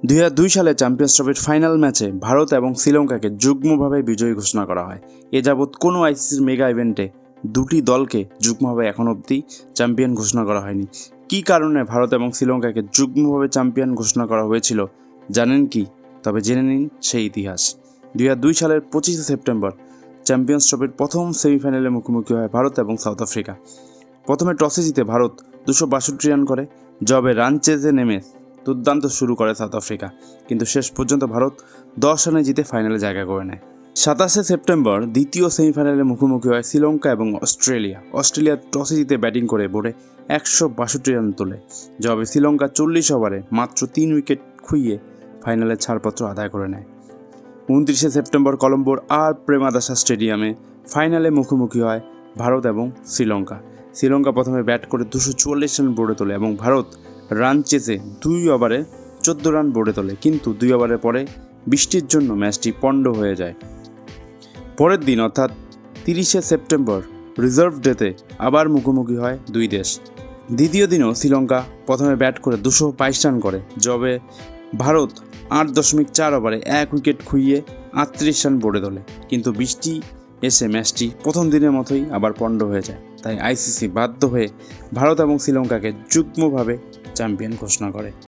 2002 সালে চ্যাম্পিয়ন্স ট্রফির ফাইনাল ম্যাচে ভারত এবং শ্রীলঙ্কাকে যুগ্মভাবে বিজয়ী ঘোষণা করা হয়। এ যাবৎ কোনো আইসিসির মেগা ইভেন্টে দুটি দলকে যুগ্মভাবে এখন অবধি চ্যাম্পিয়ন ঘোষণা করা হয়নি। কী কারণে ভারত এবং শ্রীলঙ্কাকে যুগ্মভাবে চ্যাম্পিয়ন ঘোষণা করা হয়েছিল জানেন কি? তবে জেনে নিন সেই ইতিহাস। 2002 সালের 25 সেপ্টেম্বর চ্যাম্পিয়ন্স ট্রফির প্রথম সেমিফাইনালে মুখোমুখি হয় ভারত এবং সাউথ আফ্রিকা। প্রথমে টসে জিতে ভারত 262 রান করে, জবে রান চেজে নেমে দুর্দান্ত শুরু করে সাউথ আফ্রিকা, কিন্তু শেষ পর্যন্ত ভারত 10 রানে জিতে ফাইনালে জায়গা করে নেয়। 27 সেপ্টেম্বর দ্বিতীয় সেমিফাইনালে মুখোমুখি হয় শ্রীলঙ্কা এবং অস্ট্রেলিয়া টসে জিতে ব্যাটিং করে বোর্ডে 162 রান তোলে, জবে শ্রীলঙ্কা 40 ওভারে মাত্র 3 উইকেট খুইয়ে ফাইনালে ছাড়পত্র আদায় করে নেয়। 29 সেপ্টেম্বর কলম্বোর আর প্রেমাদাসা স্টেডিয়ামে ফাইনালে মুখোমুখি হয় ভারত এবং শ্রীলঙ্কা প্রথমে ব্যাট করে 244 রান বোর্ডে তোলে এবং ভারত রান চেসে 2 ওভারে 14 রান বোর্ডে তোলে, কিন্তু 2 ওভারের পরে বৃষ্টির জন্য ম্যাচটি পণ্ড হয়ে যায়। পরের দিন অর্থাৎ 30 সেপ্টেম্বর রিজার্ভ ডেতে আবার মুখোমুখি হয় দুই দেশ। দ্বিতীয় দিনও শ্রীলঙ্কা প্রথমে ব্যাট করে 222 রান করে, জবে ভারত 8.4 ওভারে 1 উইকেট খুইয়ে 38 রান বোর্ডে তোলে, কিন্তু বৃষ্টি এসে ম্যাচটি প্রথম দিনের মতোই আবার পণ্ড হয়ে যায়। তাই আইসিসি বাধ্য হয়ে ভারত এবং শ্রীলঙ্কাকে যুগ্মভাবে চ্যাম্পিয়ন ঘোষণা করে।